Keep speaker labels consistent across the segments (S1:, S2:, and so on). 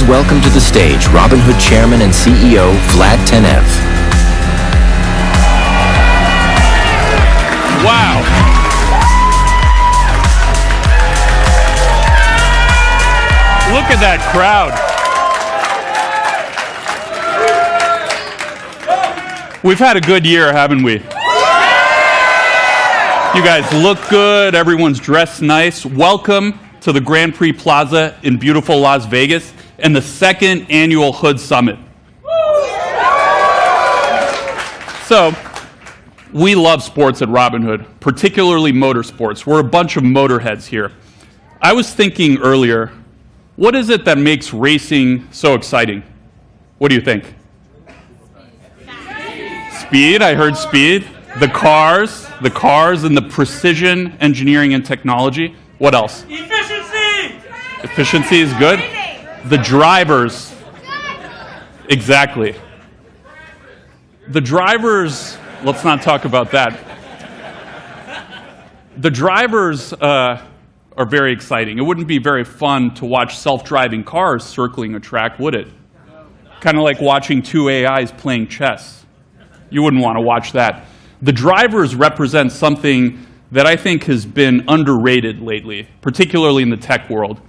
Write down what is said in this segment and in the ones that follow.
S1: welcome to the stage Robinhood Chairman and CEO Vlad Tenev.
S2: Wow. Look at that crowd. We've had a good year, haven't we? You guys look good. Everyone's dressed nice. Welcome to the Grand Prix Plaza in beautiful Las Vegas and the second annual Hood Summit. So, we love sports at Robinhood, particularly motorsports. We're a bunch of motorheads here. I was thinking earlier, what is it that makes racing so exciting? What do you think? Speed, I heard speed. The cars and the precision engineering and technology. What else?
S3: Efficiency!
S2: Efficiency is good. The drivers. Exactly. The drivers, let's not talk about that. The drivers are very exciting. It wouldn't be very fun to watch self-driving cars circling a track, would it? Kind of like watching two AIs playing chess. You wouldn't want to watch that. The drivers represent something that I think has been underrated lately, particularly in the tech world.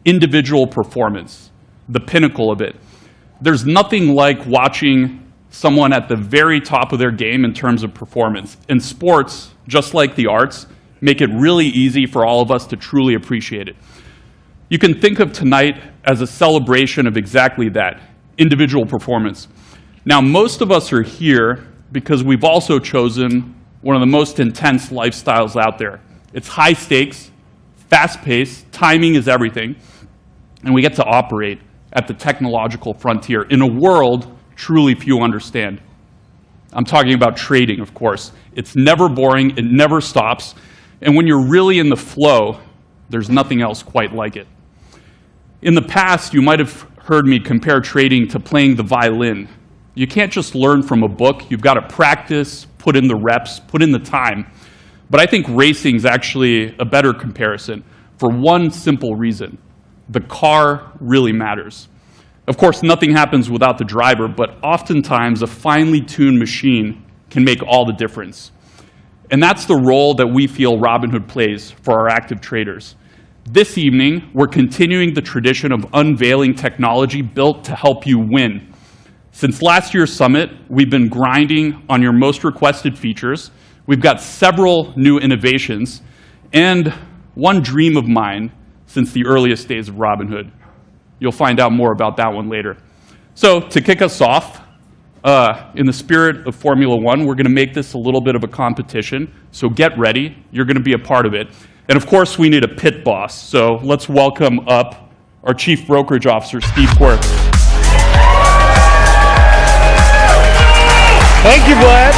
S2: Individual performance, the pinnacle of it. There's nothing like watching someone at the very top of their game in terms of performance. And sports, just like the arts, make it really easy for all of us to truly appreciate it. You can think of tonight as a celebration of exactly that, individual performance. Now, most of us are here because we've also chosen one of the most intense lifestyles out there. It's high stakes, fast paced, timing is everything, and we get to operate at the technological frontier in a world truly few understand. I'm talking about trading, of course. It's never boring, it never stops, and when you're really in the flow, there's nothing else quite like it. In the past, you might have heard me compare trading to playing the violin. You can't just learn from a book. You've got to practice, put in the reps, put in the time. But I think racing is actually a better comparison for one simple reason. The car really matters. Of course, nothing happens without the driver, but oftentimes a finely tuned machine can make all the difference. And that's the role that we feel Robinhood plays for our active traders. This evening, we're continuing the tradition of unveiling technology built to help you win. Since last year's summit, we've been grinding on your most requested features. We've got several new innovations, and one dream of mine since the earliest days of Robinhood. You'll find out more about that one later. So to kick us off, in the spirit of Formula One, we're going to make this a little bit of a competition, so get ready. You're going to be a part of it. And of course, we need a pit boss, so let's welcome up our Chief Brokerage Officer, Steve Quirk.
S4: Thank you, Vlad.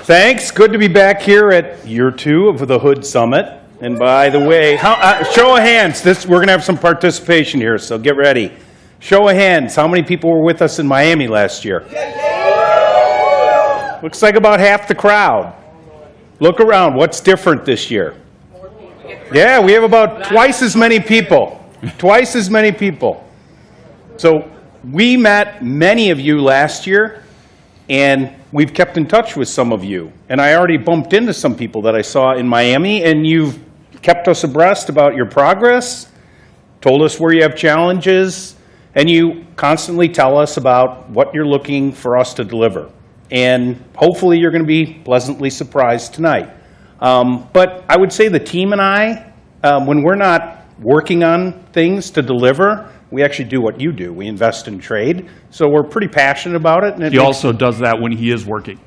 S4: Thanks. Good to be back here at year 2 of the Hood Summit. And by the way, show of hands. We're going to have some participation here, so get ready. Show of hands. How many people were with us in Miami last year? Looks like about half the crowd. Look around. What's different this year? Yeah, we have about twice as many people. Twice as many people. So we met many of you last year, and we've kept in touch with some of you. And I already bumped into some people that I saw in Miami, and you've kept us abreast about your progress, told us where you have challenges, and you constantly tell us about what you're looking for us to deliver. And hopefully you're going to be pleasantly surprised tonight. But I would say the team and I, when we're not working on things to deliver, we actually do what you do. We invest in trade. So we're pretty passionate about it. And
S2: he also does that when he is working.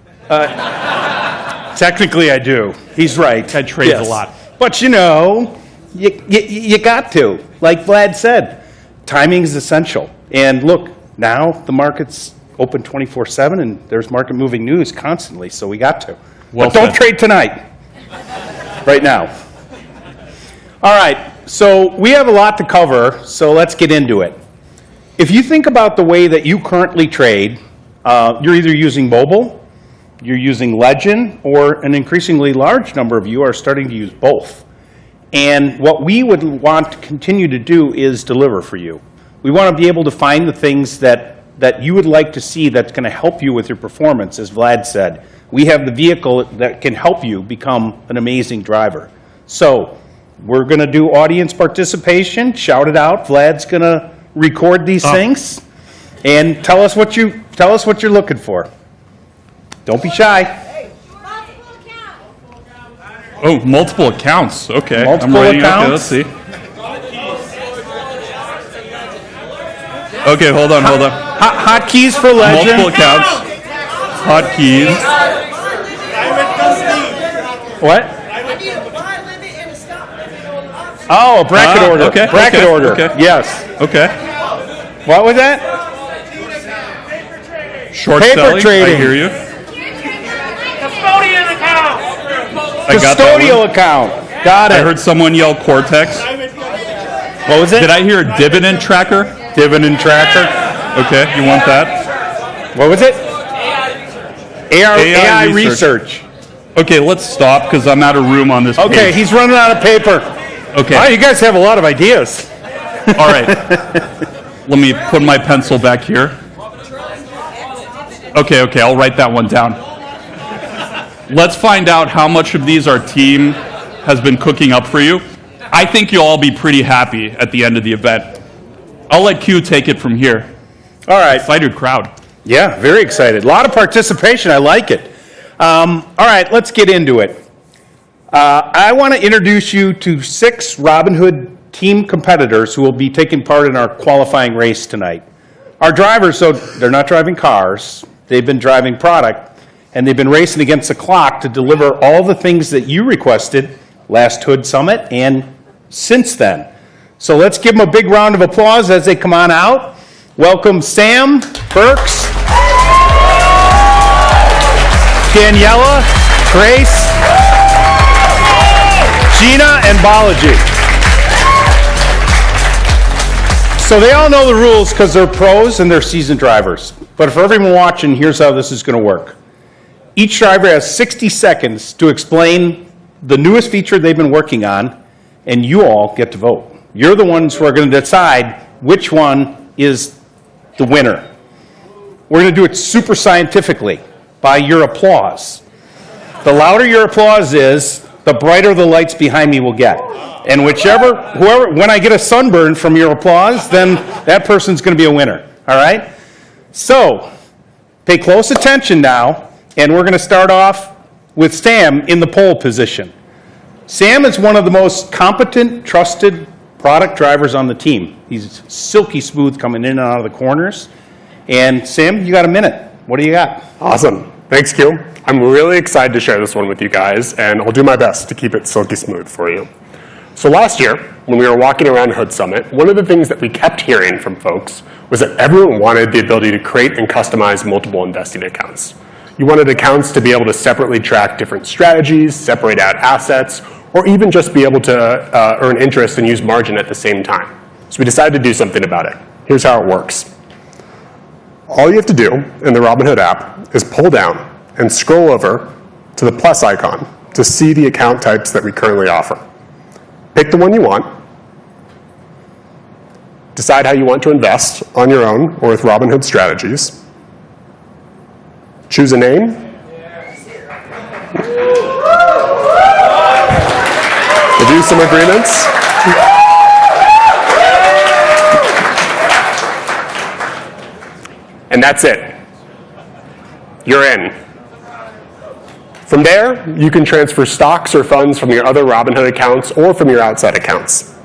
S4: Technically, I do. He's right.
S2: Ted trades a lot.
S4: But you know, you got to. Like Vlad said, timing is essential. And look, now the market's open 24/7, and there's market-moving news constantly, so we got to.
S2: Well
S4: but don't
S2: said.
S4: trade tonight. Right now. All right. So we have a lot to cover, so let's get into it. If you think about the way that you currently trade, you're either using mobile, you're using Legend, or an increasingly large number of you are starting to use both. And what we would want to continue to do is deliver for you. We want to be able to find the things that you would like to see that's going to help you with your performance, as Vlad said. We have the vehicle that can help you become an amazing driver. So we're going to do audience participation. Shout it out. Vlad's going to record these things and tell us what you're looking for. Don't be shy.
S2: Oh, multiple accounts. Okay.
S4: Multiple
S2: I'm ready.
S4: accounts?
S2: Okay, let's see. Okay, hold on.
S4: Hotkeys for Legend.
S2: Multiple accounts. Hotkeys.
S4: What? Oh, a bracket order.
S2: Okay.
S4: Bracket order.
S2: Okay.
S4: Yes.
S2: Okay.
S4: What was that?
S2: Short
S4: Paper
S2: selling.
S4: trading.
S2: I hear you.
S3: Custodian account.
S2: I got that
S4: Custodial
S2: one.
S4: account. Got it.
S2: I heard someone yell Cortex.
S4: What was it?
S2: Did I hear a dividend tracker?
S4: Dividend tracker.
S2: Okay, you want that?
S4: What was it? AI
S2: research.
S4: research.
S2: Okay, let's stop because I'm out of room on this
S4: Okay,
S2: page.
S4: he's running out of paper.
S2: Okay.
S4: Wow, you guys have a lot of ideas.
S2: All right. Let me put my pencil back here. Okay, I'll write that one down. Let's find out how much of these our team has been cooking up for you. I think you'll all be pretty happy at the end of the event. I'll let Q take it from here.
S4: All right.
S2: Excited crowd.
S4: Yeah, very excited. A lot of participation. I like it. All right, let's get into it. I want to introduce you to 6 Robinhood team competitors who will be taking part in our qualifying race tonight. Our drivers, so they're not driving cars. They've been driving product, and they've been racing against the clock to deliver all the things that you requested last Hood Summit and since then. So let's give them a big round of applause as they come on out. Welcome Sam Burks, Daniela, Grace, Gina, and Balaji. So they all know the rules because they're pros and they're seasoned drivers. But for everyone watching, here's how this is going to work. Each driver has 60 seconds to explain the newest feature they've been working on, and you all get to vote. You're the ones who are going to decide which one is the winner. We're going to do it super scientifically by your applause. The louder your applause is, the brighter the lights behind me will get. And whoever, when I get a sunburn from your applause, then that person's going to be a winner. All right? So, pay close attention now, and we're going to start off with Sam in the pole position. Sam is one of the most competent, trusted product drivers on the team. He's silky smooth coming in and out of the corners. And Sam, you got a minute. What do you got?
S5: Awesome. Thanks, Q. I'm really excited to share this one with you guys, and I'll do my best to keep it silky smooth for you. So last year, when we were walking around Hood Summit, one of the things that we kept hearing from folks was that everyone wanted the ability to create and customize multiple investing accounts. You wanted accounts to be able to separately track different strategies, separate out assets, or even just be able to earn interest and use margin at the same time. So we decided to do something about it. Here's how it works. All you have to do in the Robinhood app is pull down and scroll over to the plus icon to see the account types that we currently offer. Pick the one you want. Decide how you want to invest on your own or with Robinhood strategies. Choose a name. Review some agreements. And that's it. You're in. From there, you can transfer stocks or funds from your other Robinhood accounts or from your outside accounts.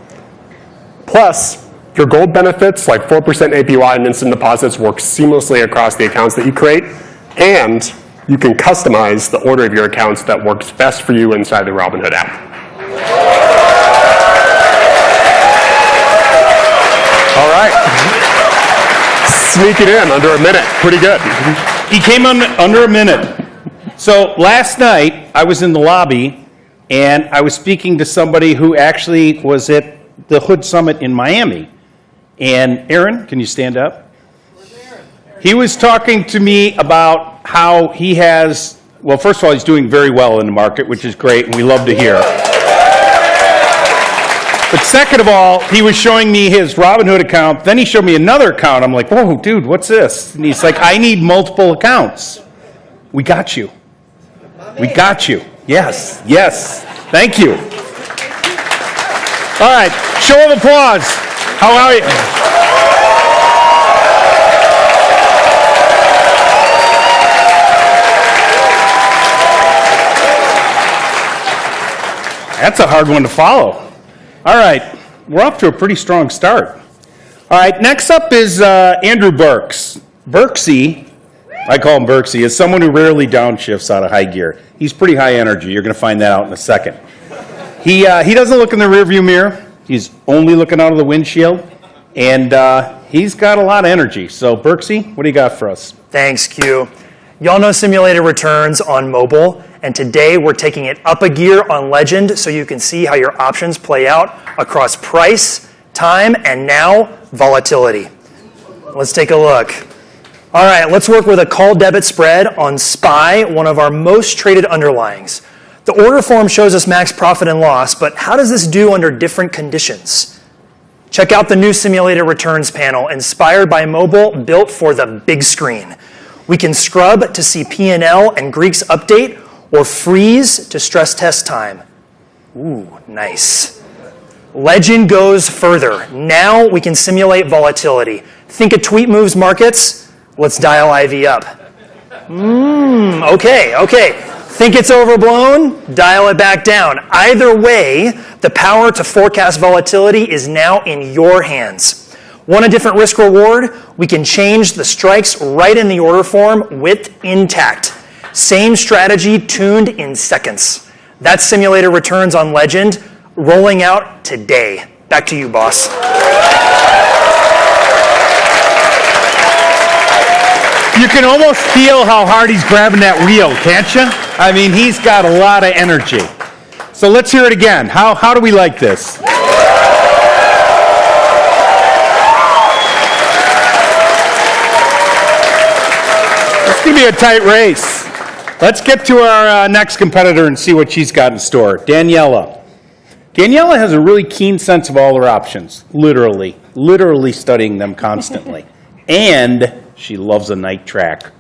S5: Plus, your gold benefits like 4% APY and instant deposits work seamlessly across the accounts that you create, and you can customize the order of your accounts that works best for you inside the Robinhood app. All right. Sneak it in under a minute. Pretty good.
S4: He came under a minute. So last night, I was in the lobby, and I was speaking to somebody who actually was at the Hood Summit in Miami. And Aaron, can you stand up? He was talking to me about how he has, well, first of all, he's doing very well in the market, which is great, and we love to hear. But second of all, he was showing me his Robinhood account. Then he showed me another account. I'm like, whoa, dude, what's this? And he's like, I need multiple accounts. We got you. We got you. Yes, yes. Thank you. All right, show of applause. How are you? That's a hard one to follow. All right, we're off to a pretty strong start. All right, next up is Andrew Burks. Burksy, I call him Burksy, is someone who rarely downshifts out of high gear. He's pretty high energy. You're going to find that out in a second. He doesn't look in the rearview mirror. He's only looking out of the windshield, and he's got a lot of energy. So, Burksy, what do you got for us?
S3: Thanks, Q. Y'all know simulated returns on mobile, and today we're taking it up a gear on Legend so you can see how your options play out across price, time, and now volatility. Let's take a look. All right, let's work with a call debit spread on SPY, one of our most traded underlyings. The order form shows us max profit and loss, but how does this do under different conditions? Check out the new simulated returns panel, inspired by mobile, built for the big screen. We can scrub to see P&L and Greek's update, or freeze to stress test time. Ooh, nice. Legend goes further. Now we can simulate volatility. Think a tweet moves markets? Let's dial IV up. Okay. Think it's overblown? Dial it back down. Either way, the power to forecast volatility is now in your hands. Want a different risk reward? We can change the strikes right in the order form with intact. Same strategy tuned in seconds. That's simulated returns on Legend, rolling out today. Back to you, boss.
S4: You can almost feel how hard he's grabbing that wheel, can't you? I mean, he's got a lot of energy. So let's hear it again. How do we like this? It's going to be a tight race. Let's get to our next competitor and see what she's got in store. Daniela. Daniela has a really keen sense of all her options, literally studying them constantly. And she loves a night track.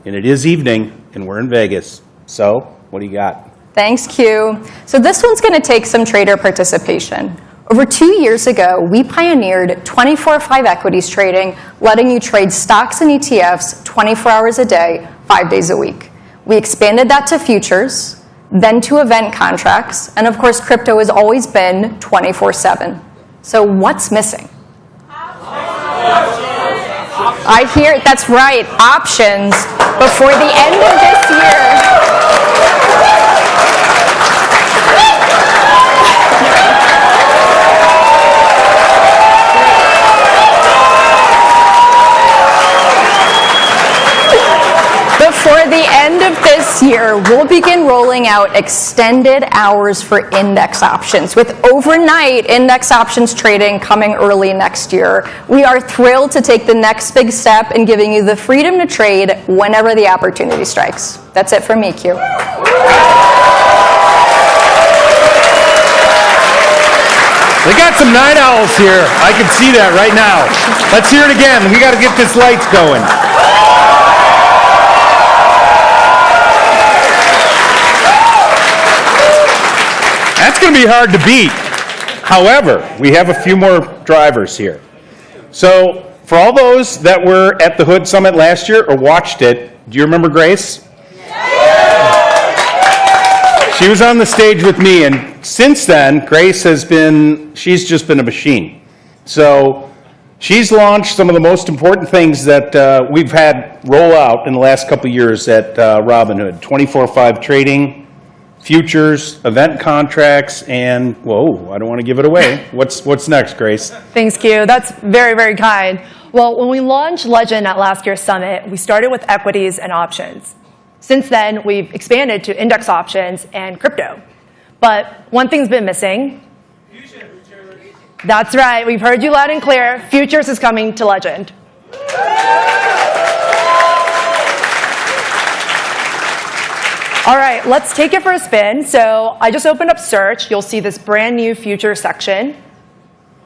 S4: And it is evening, and we're in Vegas. So, what do you got?
S6: Thanks, Q. So this one's going to take some trader participation. Over 2 years ago, we pioneered 24/5 equities trading, letting you trade stocks and ETFs 24 hours a day, 5 days a week. We expanded that to futures, then to event contracts, and of course, crypto has always been 24/7. So what's missing? I hear, that's right, options. Before the end of this year, before the end of this year, we'll begin rolling out extended hours for index options, with overnight index options trading coming early next year. We are thrilled to take the next big step in giving you the freedom to trade whenever the opportunity strikes. That's it from me, Q.
S4: We got some night owls here. I can see that right now. Let's hear it again. We got to get this lights going. That's going to be hard to beat. However, we have a few more drivers here. So, for all those that were at the Hood Summit last year or watched it, do you remember Grace? She was on the stage with me, and since then, Grace she's just been a machine. So, she's launched some of the most important things that we've had roll out in the last couple of years at Robinhood. 24/5 trading, futures, event contracts, and, whoa, I don't want to give it away. What's next, Grace?
S7: Thanks, Q. That's very, very kind. Well, when we launched Legend at last year's summit, we started with equities and options. Since then, we've expanded to index options and crypto. But one thing's been missing. That's right. We've heard you loud and clear. Futures is coming to Legend. All right, let's take it for a spin. So I just opened up search. You'll see this brand new future section.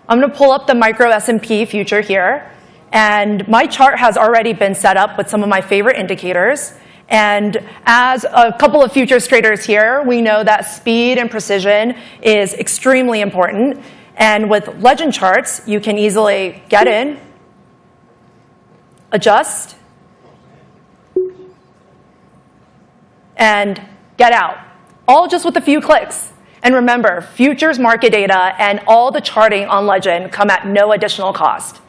S7: I'm going to pull up the micro S&P future here. And my chart has already been set up with some of my favorite indicators. And as a couple of futures traders here, we know that speed and precision is extremely important. And with legend charts, you can easily get in, adjust, and get out, all just with a few clicks. And remember, futures market data and all the charting on Legend come at no additional cost.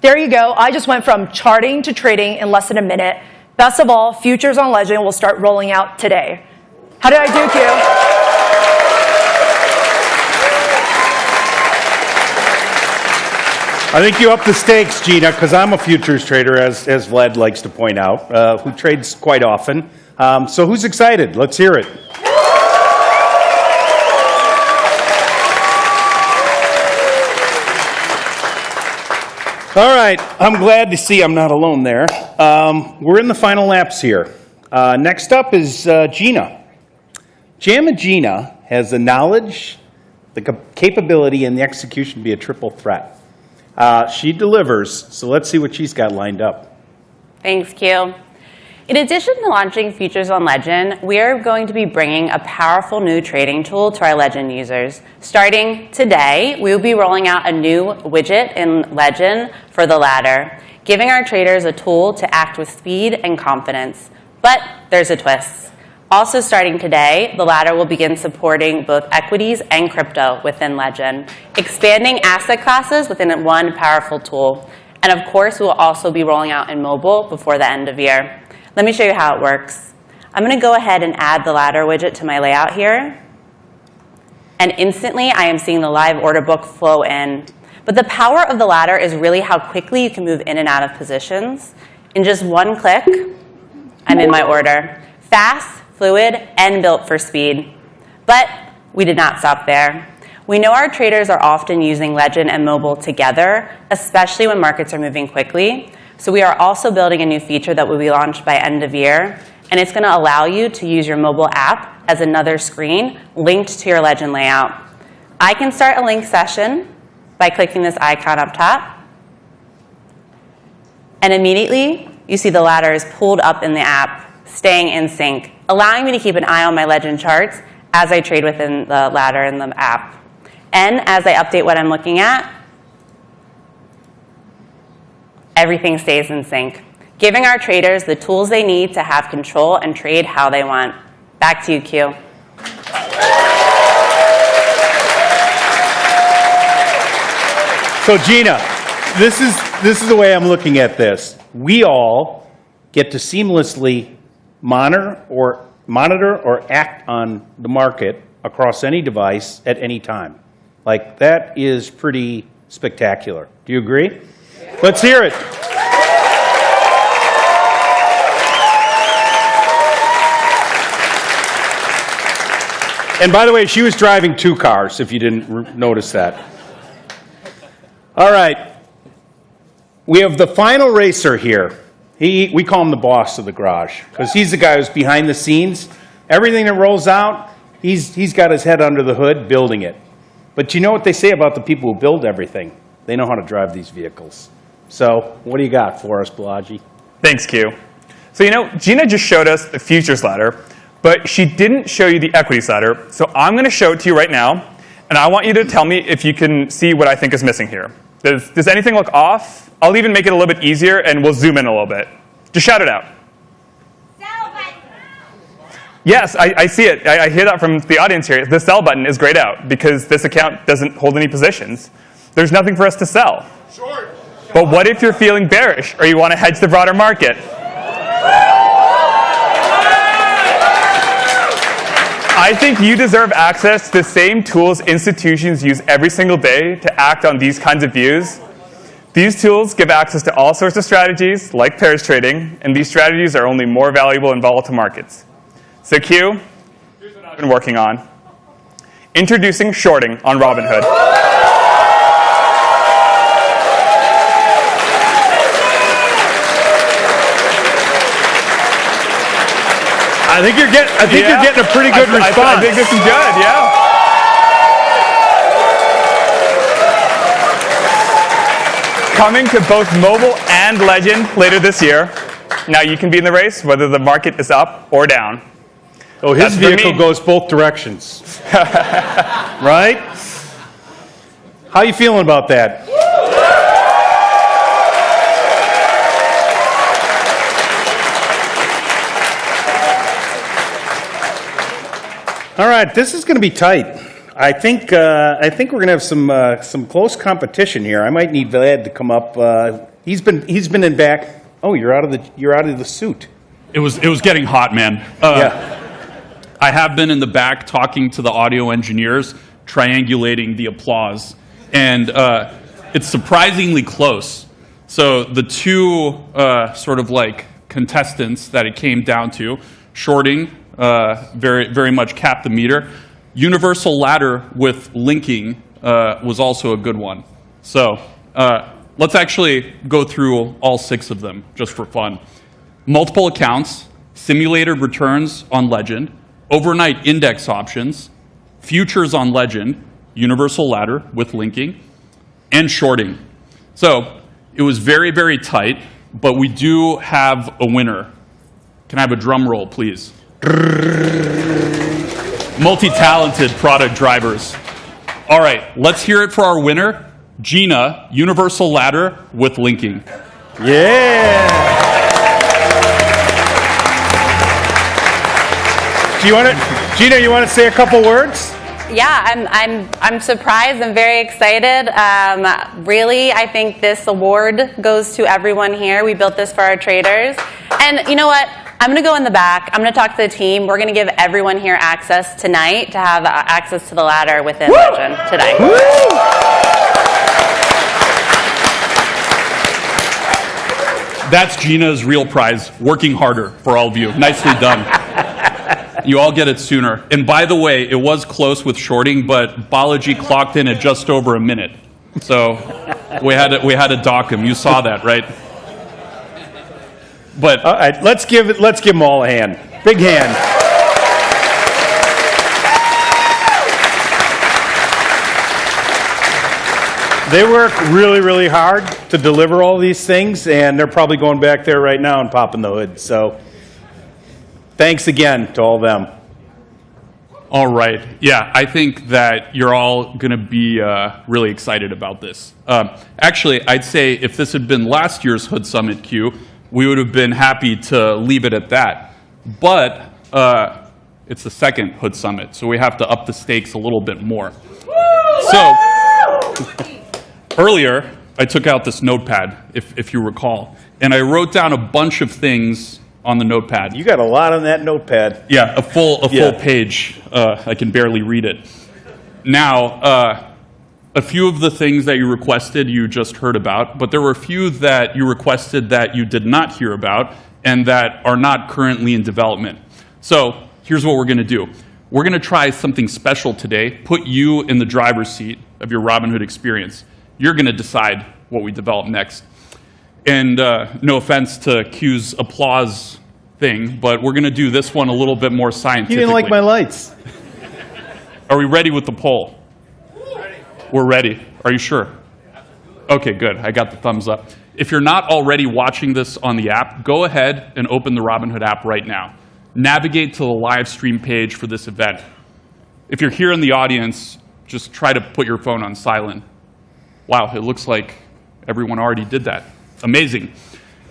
S7: There you go. I just went from charting to trading in less than a minute. Best of all, futures on Legend will start rolling out today. How did I do, Q?
S4: I think you upped the stakes, Gina, because I'm a futures trader, as Vlad likes to point out, who trades quite often. So who's excited? Let's hear it. All right, I'm glad to see I'm not alone there. We're in the final laps here. Next up is Gina. JAMA Gina has the knowledge, the capability, and the execution to be a triple threat. She delivers, so let's see what she's got lined up.
S8: Thanks, Q. In addition to launching Futures on Legend, we are going to be bringing a powerful new trading tool to our Legend users. Starting today, we will be rolling out a new widget in Legend for the ladder, giving our traders a tool to act with speed and confidence. But there's a twist. Also starting today, the ladder will begin supporting both equities and crypto within Legend, expanding asset classes within one powerful tool. And of course, we will also be rolling out in mobile before the end of year. Let me show you how it works. I'm going to go ahead and add the ladder widget to my layout here. And instantly, I am seeing the live order book flow in. But the power of the ladder is really how quickly you can move in and out of positions. In just one click, I'm in my order. Fast, fluid, and built for speed. But we did not stop there. We know our traders are often using Legend and mobile together, especially when markets are moving quickly. So we are also building a new feature that will be launched by end of year, and it's going to allow you to use your mobile app as another screen linked to your Legend layout. I can start a link session by clicking this icon up top, and immediately you see the ladder is pulled up in the app, staying in sync, allowing me to keep an eye on my Legend charts as I trade within the ladder in the app. And as I update what I'm looking at, everything stays in sync, giving our traders the tools they need to have control and trade how they want. Back to you, Q.
S4: So Gina, this is the way I'm looking at this. We all get to seamlessly monitor or act on the market across any device at any time. Like, that is pretty spectacular. Do you agree? Let's hear it. And by the way, she was driving 2 cars, if you didn't notice that. All right. We have the final racer here. We call him the boss of the garage, because he's the guy who's behind the scenes. Everything that rolls out, he's got his head under the hood building it. But you know what they say about the people who build everything? They know how to drive these vehicles. So what do you got for us, Balaji?
S9: Thanks, Q. So Gina just showed us the futures ladder, but she didn't show you the equities ladder. So I'm going to show it to you right now, and I want you to tell me if you can see what I think is missing here. Does anything look off? I'll even make it a little bit easier, and we'll zoom in a little bit. Just shout it out.
S10: Sell button.
S9: Yes, I see it. I hear that from the audience here. The sell button is grayed out because this account doesn't hold any positions. There's nothing for us to sell.
S10: Short.
S9: But what if you're feeling bearish or you want to hedge the broader market? I think you deserve access to the same tools institutions use every single day to act on these kinds of views. These tools give access to all sorts of strategies, like pairs trading, and these strategies are only more valuable in volatile markets. So Q, here's what I've been working on. Introducing shorting on Robinhood.
S4: I think you're getting a pretty good response.
S9: I think this is good, yeah. coming to both mobile and Legend later this year. Now you can be in the race whether the market is up or down.
S4: Oh, his
S9: That's for
S4: vehicle
S9: me.
S4: goes both directions. Right? How you feeling about that? All right, this is going to be tight. I think we're going to have some close competition here. I might need Vlad to come up. He's been in back. Oh, you're out of the suit.
S2: It was getting hot, man.
S4: Yeah.
S2: I have been in the back talking to the audio engineers, triangulating the applause, and it's surprisingly close. So the two sort of like contestants that it came down to, shorting, very, very much capped the meter. Universal ladder with linking was also a good one. So let's actually go through all 6 of them just for fun. Multiple accounts, simulated returns on Legend, overnight index options, futures on Legend, universal ladder with linking, and shorting. So it was very, very tight, but we do have a winner. Can I have a drum roll, please? Multi-talented product drivers. All right, let's hear it for our winner, Gina, universal ladder with linking.
S4: Yeah. Gina, you want to say a couple words?
S8: Yeah, I'm surprised. I'm very excited. Really, I think this award goes to everyone here. We built this for our traders. And you know what? I'm going to go in the back. I'm going to talk to the team. We're going to give everyone here access tonight to have access to the ladder within Legend today.
S2: That's Gina's real prize, working harder for all of you. Nicely done. You all get it sooner. And by the way, it was close with shorting, but Balaji clocked in at just over a minute. So we had to dock him. You saw that, right? But
S4: All right, let's give them all a hand. Big hand. They work really, really hard to deliver all these things, and they're probably going back there right now and popping the hood. So thanks again to all them.
S2: all right. Yeah, I think that you're all going to be really excited about this. Actually, I'd say if this had been last year's Hood Summit Q, we would have been happy to leave it at that. But it's the second Hood Summit, so we have to up the stakes a little bit more. So earlier, I took out this notepad, if you recall, and I wrote down a bunch of things on the notepad.
S4: You got a lot on that notepad.
S2: Yeah, a full page. I can barely read it. Now, a few of the things that you requested you just heard about, but there were a few that you requested that you did not hear about and that are not currently in development. So here's what we're going to do. We're going to try something special today, put you in the driver's seat of your Robinhood experience. You're going to decide what we develop next. And no offense to Q's applause thing, but we're going to do this one a little bit more scientifically.
S4: You didn't like my lights.
S2: Are we ready with the poll? We're ready. Are you sure? Okay, good. I got the thumbs up. If you're not already watching this on the app, go ahead and open the Robinhood app right now. Navigate to the live stream page for this event. If you're here in the audience, just try to put your phone on silent. Wow, it looks like everyone already did that. Amazing.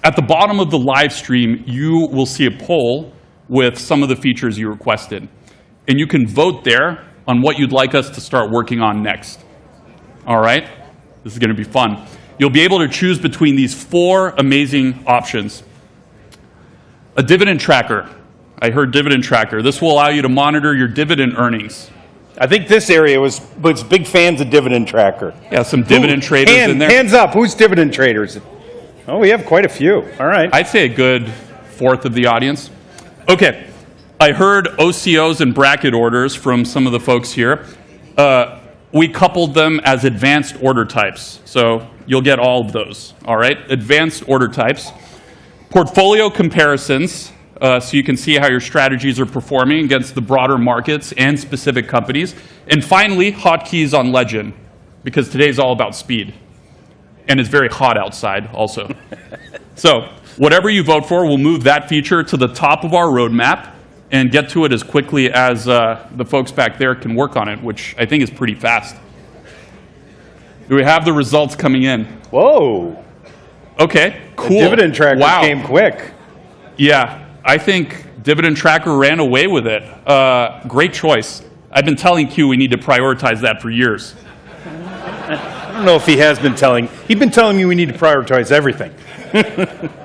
S2: At the bottom of the live stream, you will see a poll with some of the features you requested. And you can vote there on what you'd like us to start working on next. All right? This is going to be fun. You'll be able to choose between these 4 amazing options. A dividend tracker. I heard dividend tracker. This will allow you to monitor your dividend earnings.
S4: I think this area was big fans of dividend tracker.
S2: Yeah, some dividend traders in there.
S4: Hands up. Who's dividend traders? Oh, we have quite a few. All right.
S2: I'd say a good 1/4 of the audience. Okay. I heard OCOs and bracket orders from some of the folks here. We coupled them as advanced order types. So you'll get all of those. All right. Advanced order types. Portfolio comparisons. So you can see how your strategies are performing against the broader markets and specific companies. And finally, hotkeys on Legend, because today's all about speed. and it's very hot outside also. So whatever you vote for, we'll move that feature to the top of our roadmap and get to it as quickly as the folks back there can work on it, which I think is pretty fast. Do we have the results coming in?
S4: Whoa.
S2: Okay, cool.
S4: The dividend tracker came quick.
S2: Yeah, I think dividend tracker ran away with it. Great choice. I've been telling Q we need to prioritize that for years.
S4: I don't know if he has been telling. He's been telling me we need to prioritize everything.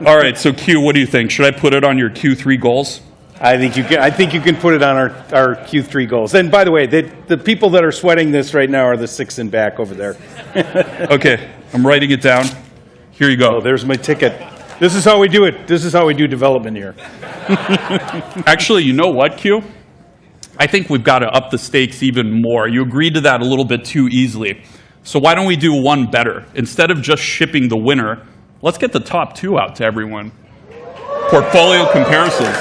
S2: All right, so Q, what do you think? Should I put it on your Q3 goals?
S4: I think you can put it on our Q3 goals. And by the way, the people that are sweating this right now are the 6 and back over there.
S2: Okay, I'm writing it down. Here you go.
S4: Oh, there's my ticket. This is how we do it. This is how we do development here.
S2: Actually, you know what, Q? I think we've got to up the stakes even more. You agreed to that a little bit too easily. So why don't we do one better? Instead of just shipping the winner, let's get the top 2 out to everyone. Portfolio comparisons.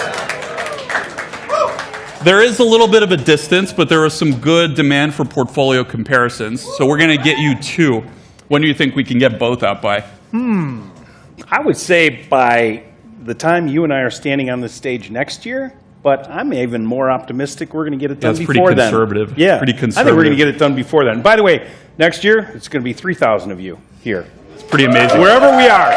S2: There is a little bit of a distance, but there is some good demand for portfolio comparisons. So we're going to get you 2. When do you think we can get both out by?
S4: I would say by the time you and I are standing on this stage next year, but I'm even more optimistic we're going to get it done
S2: That's
S4: before then.
S2: pretty conservative.
S4: Yeah,
S2: Pretty
S4: I think
S2: conservative.
S4: we're going to get it done before then. By the way, next year, it's going to be 3,000 of you here.
S2: It's pretty amazing.
S4: Wherever we are.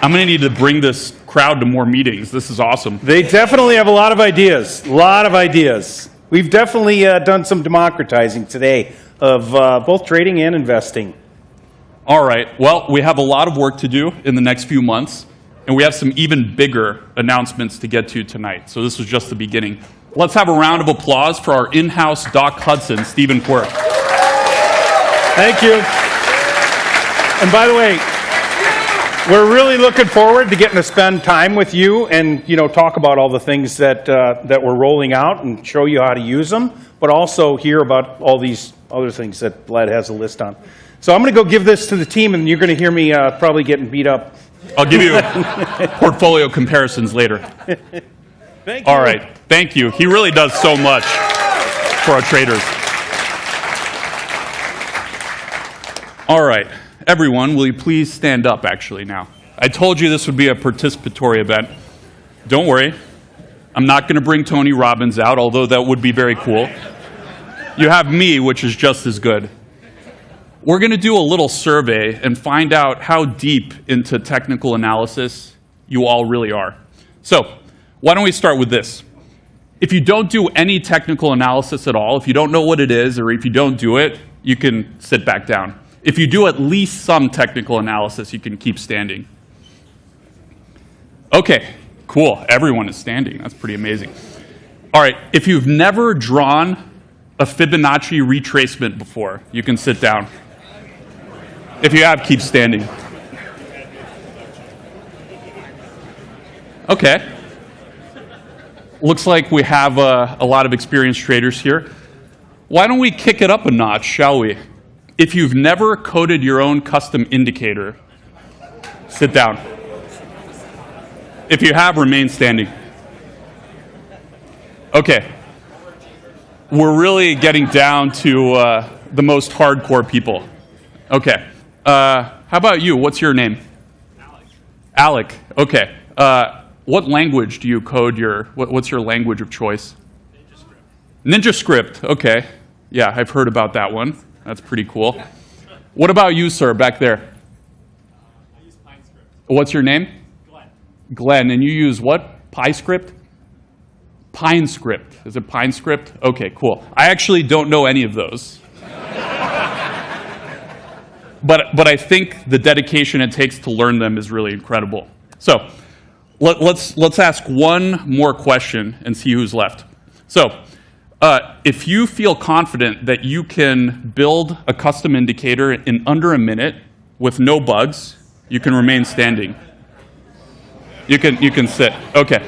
S2: I'm going to need to bring this crowd to more meetings. This is awesome.
S4: They definitely have a lot of ideas. A lot of ideas. We've definitely done some democratizing today of both trading and investing.
S2: All right. Well, we have a lot of work to do in the next few months, and we have some even bigger announcements to get to tonight. So this was just the beginning. Let's have a round of applause for our in-house Doc Hudson, Stephen Quirk.
S4: Thank you. And by the way, we're really looking forward to getting to spend time with you and talk about all the things that we're rolling out and show you how to use them, but also hear about all these other things that Vlad has a list on. So I'm going to go give this to the team, and you're going to hear me probably getting beat up.
S2: I'll give you portfolio comparisons later.
S4: Thank you.
S2: All right. Thank you. He really does so much for our traders. All right. Everyone, will you please stand up actually now? I told you this would be a participatory event. Don't worry. I'm not going to bring Tony Robbins out, although that would be very cool. You have me, which is just as good. We're going to do a little survey and find out how deep into technical analysis you all really are. So, why don't we start with this? If you don't do any technical analysis at all, if you don't know what it is, or if you don't do it, you can sit back down. If you do at least some technical analysis, you can keep standing. Okay, cool. Everyone is standing. That's pretty amazing. All right, if you've never drawn a Fibonacci retracement before, you can sit down. If you have, keep standing. Okay. Looks like we have a lot of experienced traders here. Why don't we kick it up a notch, shall we? If you've never coded your own custom indicator, sit down. If you have, remain standing. Okay. We're really getting down to the most hardcore people. Okay. How about you? What's your name? Alec. Okay. What language do you code what's your language of choice? NinjaScript. Okay. Yeah, I've heard about that one. That's pretty cool. What about you, sir, back there?
S11: I use PineScript.
S2: What's your name?
S11: Glenn.
S2: Glenn. And you use what? PyScript? PineScript. Is it PineScript? Okay, cool. I actually don't know any of those. But I think the dedication it takes to learn them is really incredible. So let's ask one more question and see who's left. So if you feel confident that you can build a custom indicator in under a minute with no bugs, you can remain standing. You can sit. Okay.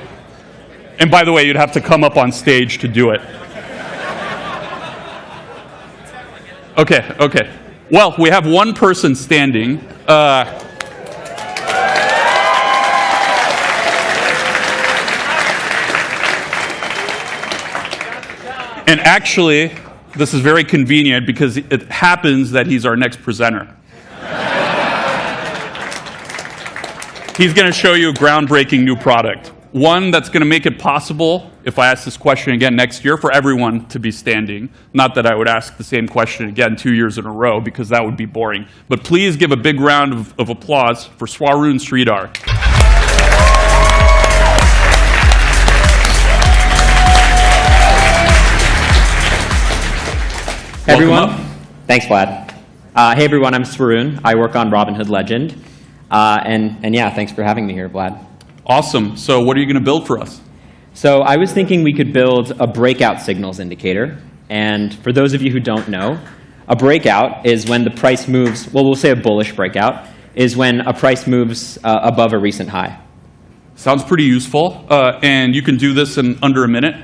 S2: And by the way, you'd have to come up on stage to do it. Okay. Well, we have one person standing. And actually, This is very convenient because it happens that he's our next presenter. He's going to show you a groundbreaking new product. One that's going to make it possible, if I ask this question again next year, for everyone to be standing. Not that I would ask the same question again 2 years in a row, because that would be boring. But please give a big round of applause for Swaroon Sridhar.
S12: Hey everyone. Thanks, Vlad. Hey everyone, I'm Swaroon. I work on Robinhood Legend. And yeah, thanks for having me here, Vlad.
S2: Awesome. So what are you going to build for us?
S12: So I was thinking we could build a breakout signals indicator. And for those of you who don't know, a breakout is when the price moves, well, we'll say a bullish breakout, is when a price moves above a recent high.
S2: Sounds pretty useful. And you can do this in under a minute?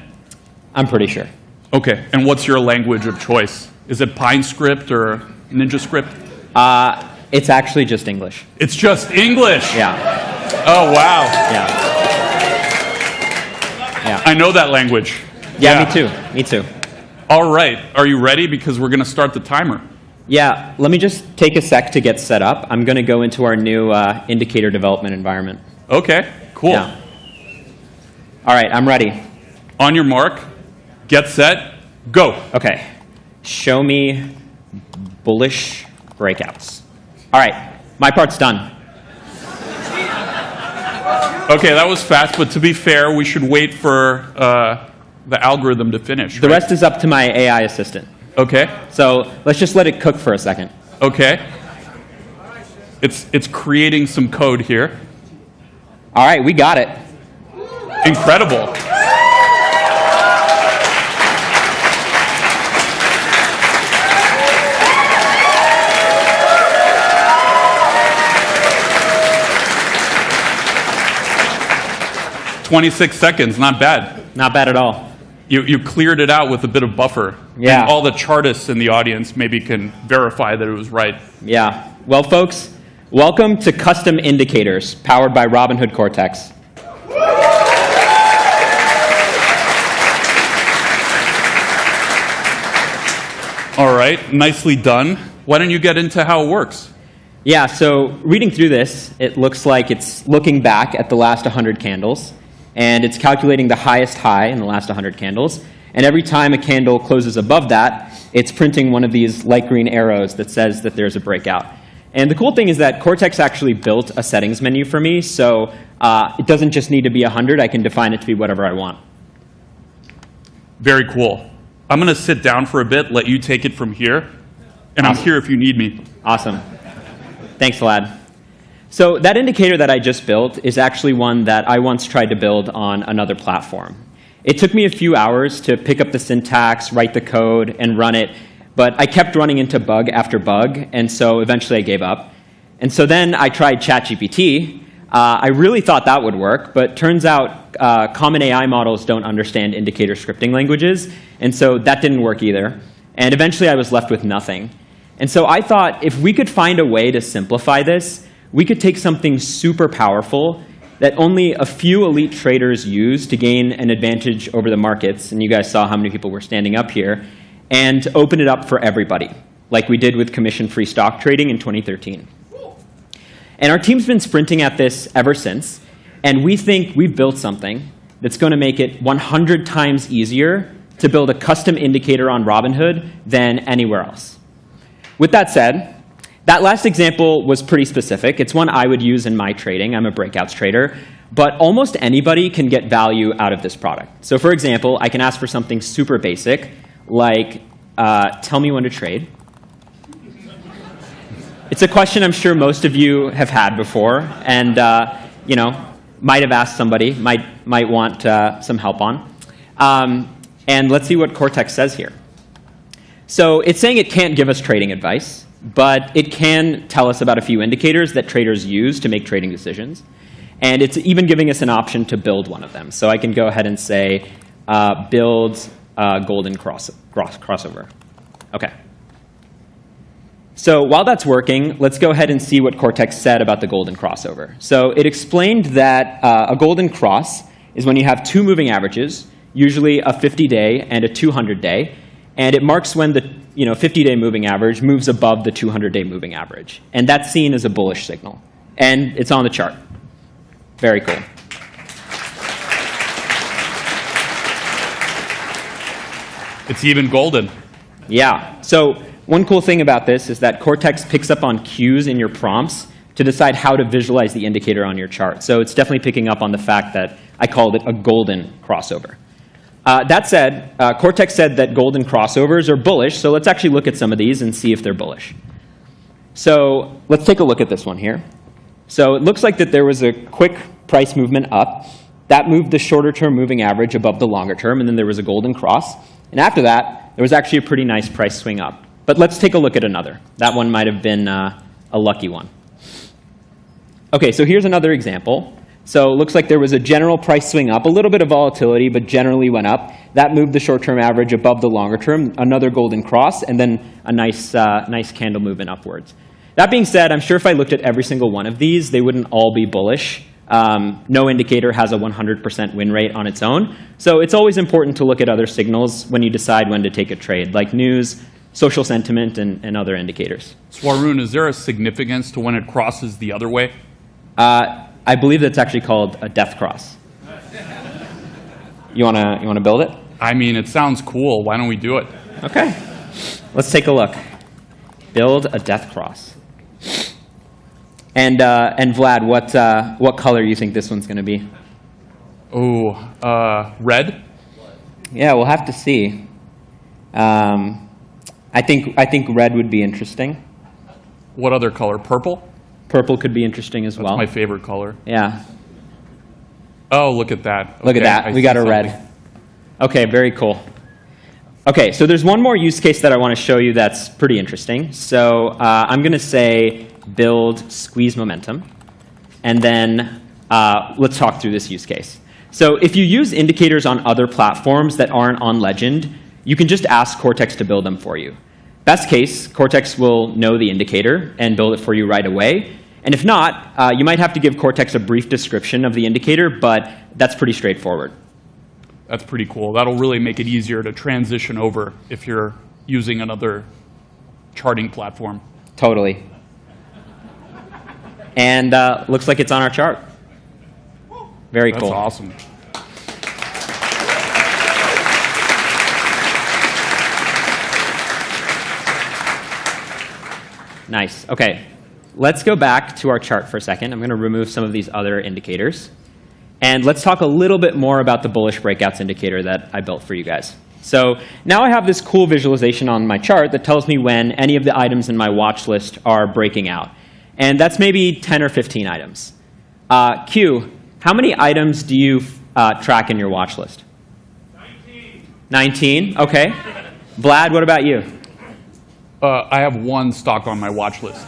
S12: I'm pretty sure.
S2: Okay. And what's your language of choice? Is it PineScript or NinjaScript?
S12: It's actually just English.
S2: It's just English?
S12: Yeah.
S2: Oh, wow.
S12: Yeah. Yeah.
S2: I know that language.
S12: Yeah, me too. Me too.
S2: All right. Are you ready? Because we're going to start the timer.
S12: Yeah, let me just take a sec to get set up. I'm going to go into our new indicator development environment.
S2: Okay, cool.
S12: Yeah. All right, I'm ready.
S2: On your mark, get set, go.
S12: Okay. Show me bullish breakouts. All right, my part's done.
S2: Okay, that was fast, but to be fair, we should wait for the algorithm to finish.
S12: The rest is up to my AI assistant.
S2: Okay.
S12: So let's just let it cook for a second.
S2: Okay. It's creating some code here.
S12: All right, we got it.
S2: Incredible. "26 seconds, not bad.
S12: Not bad at all.
S2: You cleared it out with a bit of buffer.
S12: Yeah.
S2: And all the chartists in the audience maybe can verify that it was right.
S12: Yeah. Well, folks, welcome to Custom Indicators, powered by Robinhood Cortex.
S2: All right, nicely done. Why don't you get into how it works?
S12: Yeah, so reading through this, it looks like it's looking back at the last 100 candles, and it's calculating the highest high in the last 100 candles. And every time a candle closes above that, it's printing one of these light green arrows that says that there's a breakout. And the cool thing is that Cortex actually built a settings menu for me, so it doesn't just need to be 100. I can define it to be whatever I want.
S2: Very cool. I'm going to sit down for a bit, let you take it from here, and I'm here if you need me.
S12: Awesome. Thanks, Vlad. So that indicator that I just built is actually one that I once tried to build on another platform. It took me a few hours to pick up the syntax, write the code, and run it, but I kept running into bug after bug, and so eventually I gave up. And so then I tried ChatGPT. I really thought that would work, but turns out common AI models don't understand indicator scripting languages, and so that didn't work either. And eventually I was left with nothing. And so I thought if we could find a way to simplify this, we could take something super powerful that only a few elite traders use to gain an advantage over the markets, and you guys saw how many people were standing up here, and open it up for everybody, like we did with commission-free stock trading in 2013. And our team's been sprinting at this ever since, and we think we've built something that's going to make it 100 times easier to build a custom indicator on Robinhood than anywhere else. With that said, that last example was pretty specific. It's one I would use in my trading. I'm a breakouts trader. But almost anybody can get value out of this product. So for example, I can ask for something super basic, like tell me when to trade. It's a question I'm sure most of you have had before, and you know, might have asked somebody, might want some help on. And let's see what Cortex says here. So it's saying it can't give us trading advice, but it can tell us about a few indicators that traders use to make trading decisions. And it's even giving us an option to build one of them. So I can go ahead and say, build golden crossover. OK. So while that's working, let's go ahead and see what Cortex said about the golden crossover. So it explained that a golden cross is when you have two moving averages, usually a 50-day and a 200-day. and it marks when the 50-day moving average moves above the 200-day moving average. And that's seen as a bullish signal. And it's on the chart. Very cool.
S2: It's even golden.
S12: Yeah. So one cool thing about this is that Cortex picks up on cues in your prompts to decide how to visualize the indicator on your chart. So it's definitely picking up on the fact that I called it a golden crossover. That said, Cortex said that golden crossovers are bullish, so let's actually look at some of these and see if they're bullish. So let's take a look at this one here. So it looks like that there was a quick price movement up. That moved the shorter-term moving average above the longer term, and then there was a golden cross. And after that, there was actually a pretty nice price swing up. But let's take a look at another. That one might have been a lucky one. OK, so here's another example. So it looks like there was a general price swing up, a little bit of volatility, but generally went up. That moved the short-term average above the longer term, another golden cross, and then a nice candle movement upwards. That being said, I'm sure if I looked at every single one of these, they wouldn't all be bullish. No indicator has a 100% win rate on its own. So it's always important to look at other signals when you decide when to take a trade, like news, social sentiment, and other indicators.
S2: Swaroon, is there a significance to when it crosses the other way?
S12: I believe that's actually called a death cross. You wanna build it?
S2: I mean, it sounds cool. Why don't we do it?
S12: OK. Let's take a look. Build a death cross. And Vlad, what color do you think this one's going to be?
S2: Oh, red?
S12: Yeah, we'll have to see. I think red would be interesting.
S2: What other color? Purple?
S12: Purple could be interesting as well.
S2: That's my favorite color.
S12: Yeah.
S2: Oh, look at that.
S12: Look at that. We got a red. OK, very cool. OK, so there's one more use case that I want to show you that's pretty interesting. So I'm going to say build squeeze momentum. And then let's talk through this use case. So if you use indicators on other platforms that aren't on Legend, you can just ask Cortex to build them for you. Best case, Cortex will know the indicator and build it for you right away. And if not, you might have to give Cortex a brief description of the indicator, but that's pretty straightforward.
S2: That's pretty cool. That'll really make it easier to transition over if you're using another charting platform.
S12: Totally. And looks like it's on our chart. Very cool.
S2: That's awesome.
S12: Nice. OK. Let's go back to our chart for a second. I'm going to remove some of these other indicators. And let's talk a little bit more about the bullish breakouts indicator that I built for you guys. So now I have this cool visualization on my chart that tells me when any of the items in my watch list are breaking out. And that's maybe 10 or 15 items. Q, how many items do you track in your watch list?
S11: 19.
S12: 19? OK. Vlad, what about you?
S2: I have one stock on my watch list.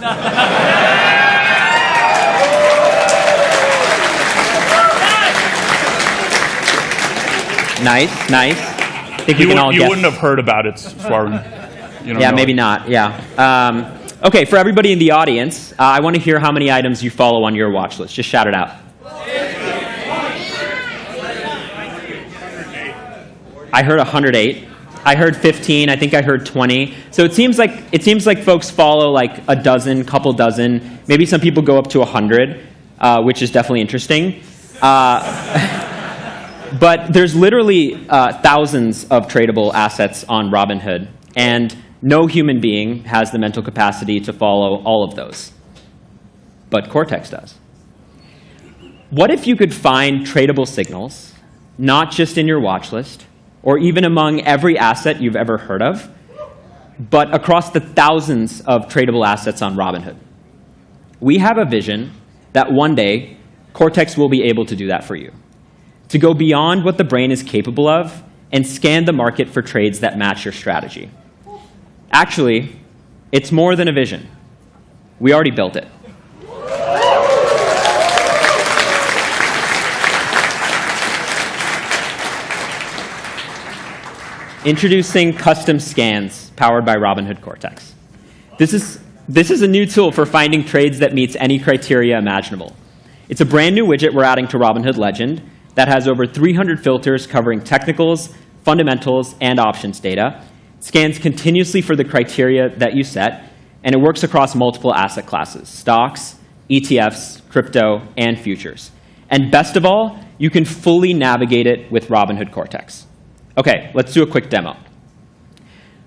S12: Nice, nice. I think we can all guess.
S2: You wouldn't have heard about it, Swaroon.
S12: Yeah, maybe not. Yeah. OK, for everybody in the audience, I want to hear how many items you follow on your watch list. Just shout it out. I heard 108. I heard 15. I think I heard 20. So it seems like folks follow like a dozen, couple dozen. Maybe some people go up to 100, which is definitely interesting. But there's literally thousands of tradable assets on Robinhood, and no human being has the mental capacity to follow all of those. But Cortex does. What if you could find tradable signals, not just in your watch list, or even among every asset you've ever heard of, but across the thousands of tradable assets on Robinhood? We have a vision that one day Cortex will be able to do that for you, to go beyond what the brain is capable of and scan the market for trades that match your strategy. Actually, it's more than a vision. We already built it. Introducing custom scans powered by Robinhood Cortex. This is a new tool for finding trades that meets any criteria imaginable. It's a brand new widget we're adding to Robinhood Legend that has over 300 filters covering technicals, fundamentals, and options data. It's scans continuously for the criteria that you set, and it works across multiple asset classes: stocks, ETFs, crypto, and futures. And best of all, you can fully navigate it with Robinhood Cortex. Okay, let's do a quick demo.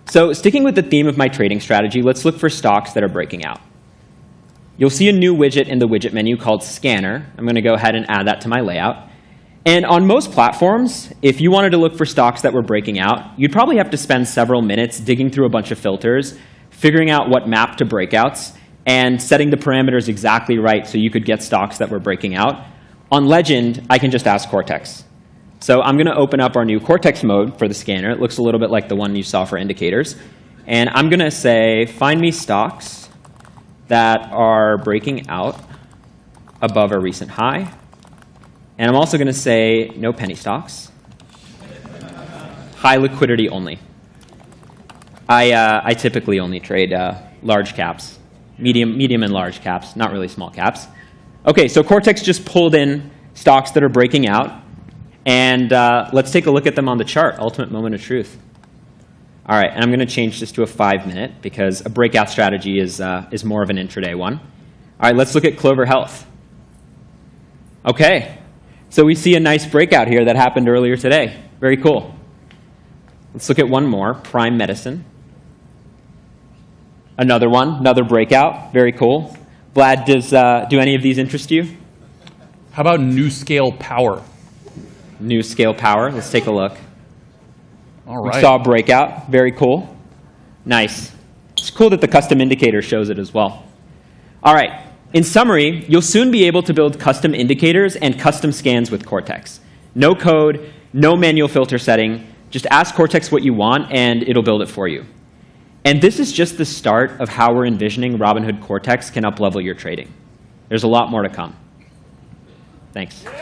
S12: So sticking with the theme of my trading strategy, let's look for stocks that are breaking out. You'll see a new widget in the widget menu called Scanner. I'm going to go ahead and add that to my layout. And on most platforms, if you wanted to look for stocks that were breaking out, you'd probably have to spend several minutes digging through a bunch of filters, figuring out what map to breakouts, and setting the parameters exactly right so you could get stocks that were breaking out. On Legend, I can just ask Cortex. So I'm going to open up our new Cortex mode for the scanner. It looks a little bit like the one you saw for indicators. And I'm going to say, find me stocks that are breaking out above a recent high. And I'm also going to say, no penny stocks. High liquidity only. I typically only trade large caps, medium and large caps, not really small caps. OK, so Cortex just pulled in stocks that are breaking out. And let's take a look at them on the chart, ultimate moment of truth. All right, and I'm going to change this to a 5-minute because a breakout strategy is more of an intraday one. All right, let's look at Clover Health. OK, so we see a nice breakout here that happened earlier today. Very cool. Let's look at one more, Prime Medicine. Another one, another breakout. Very cool. Vlad, do any of these interest you?
S2: How about New Scale Power?
S12: New Scale Power. Let's take a look.
S2: All right.
S12: We saw a breakout. Very cool. Nice. It's cool that the custom indicator shows it as well. All right. In summary, you'll soon be able to build custom indicators and custom scans with Cortex. No code, no manual filter setting. Just ask Cortex what you want, and it'll build it for you. And this is just the start of how we're envisioning Robinhood Cortex can up-level your trading. There's a lot more to come. Thanks.
S2: Wait.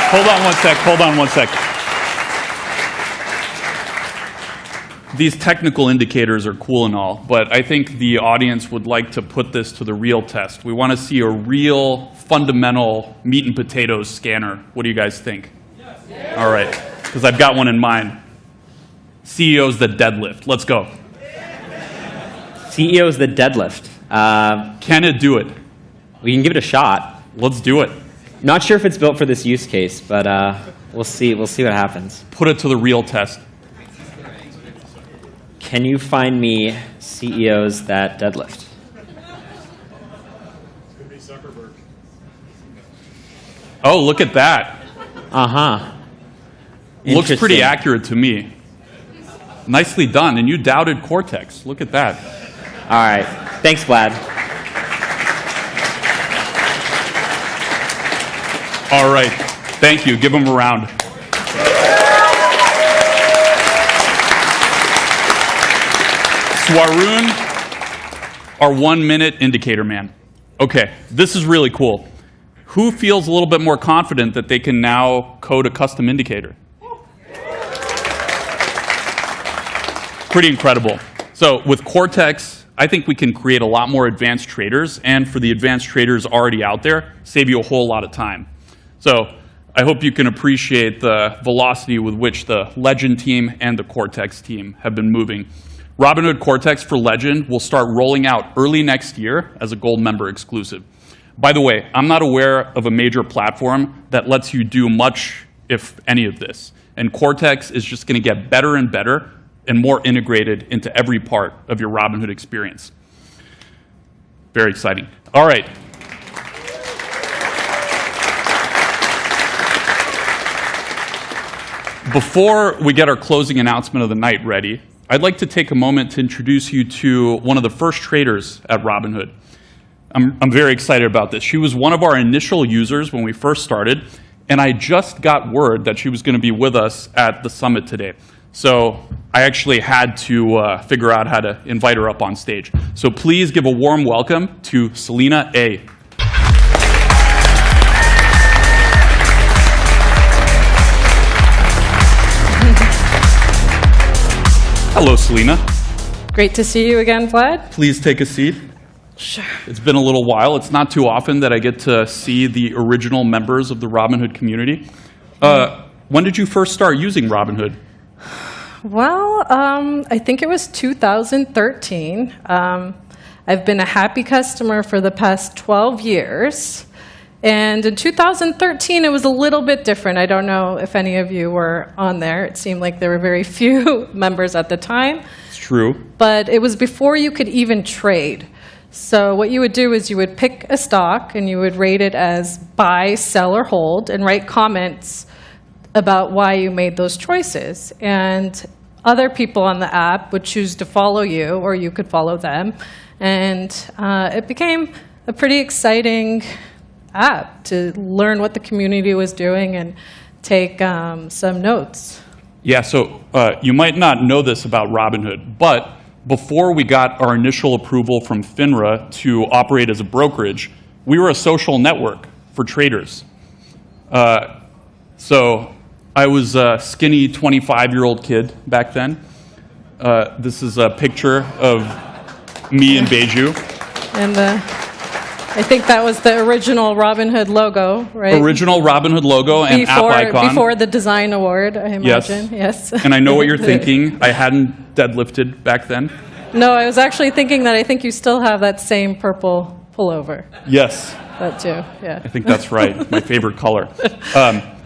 S2: Hold on one sec. These technical indicators are cool and all, but I think the audience would like to put this to the real test. We want to see a real, fundamental meat and potatoes scanner. What do you guys think? Yes. All right, because I've got one in mind. CEOs that deadlift. Let's go.
S12: CEOs that deadlift.
S2: Can it do it?
S12: We can give it a shot.
S2: Let's do it.
S12: Not sure if it's built for this use case, but we'll see. We'll see what happens.
S2: Put it to the real test.
S12: Can you find me CEOs that deadlift?
S2: Oh, look at that.
S12: Uh-huh.
S2: Looks pretty accurate to me. Nicely done. And you doubted Cortex. Look at that.
S12: All right. Thanks, Vlad.
S2: All right. Thank you. Give them a round. Swaroon, our 1-minute indicator man. Okay, this is really cool. Who feels a little bit more confident that they can now code a custom indicator? Pretty incredible. So with Cortex, I think we can create a lot more advanced traders, and for the advanced traders already out there, save you a whole lot of time. So I hope you can appreciate the velocity with which the Legend team and the Cortex team have been moving. Robinhood Cortex for Legend will start rolling out early next year as a Gold member exclusive. By the way, I'm not aware of a major platform that lets you do much, if any of this. And Cortex is just going to get better and better and more integrated into every part of your Robinhood experience. Very exciting. All right. Before we get our closing announcement of the night ready, I'd like to take a moment to introduce you to one of the first traders at Robinhood. I'm very excited about this. She was one of our initial users when we first started, and I just got word that she was going to be with us at the summit today. So I actually had to figure out how to invite her up on stage. So please give a warm welcome to Selena A. Hello, Selena.
S13: Great to see you again, Vlad.
S2: Please take a seat.
S13: Sure.
S2: It's been a little while. It's not too often that I get to see the original members of the Robinhood community. when did you first start using Robinhood?
S13: Well, I think it was 2013. I've been a happy customer for the past 12 years. And in 2013, it was a little bit different. I don't know if any of you were on there. It seemed like there were very few members at the time.
S2: It's true.
S13: But it was before you could even trade. So what you would do is you would pick a stock and you would rate it as buy, sell, or hold and write comments about why you made those choices. And other people on the app would choose to follow you, or you could follow them. And it became a pretty exciting app to learn what the community was doing and take some notes.
S2: Yeah, so you might not know this about Robinhood, but before we got our initial approval from FINRA to operate as a brokerage, we were a social network for traders. So I was a skinny 25-year-old kid back then. This is a picture of me and Beiju.
S13: And I think that was the original Robinhood logo, right?
S2: Original Robinhood logo and app icon.
S13: Before the design award, I imagine. Yes.
S2: And I know what you're thinking. I hadn't deadlifted back then.
S13: No, I was actually thinking that I think you still have that same purple pullover.
S2: Yes.
S13: That too, yeah.
S2: I think that's right. My favorite color.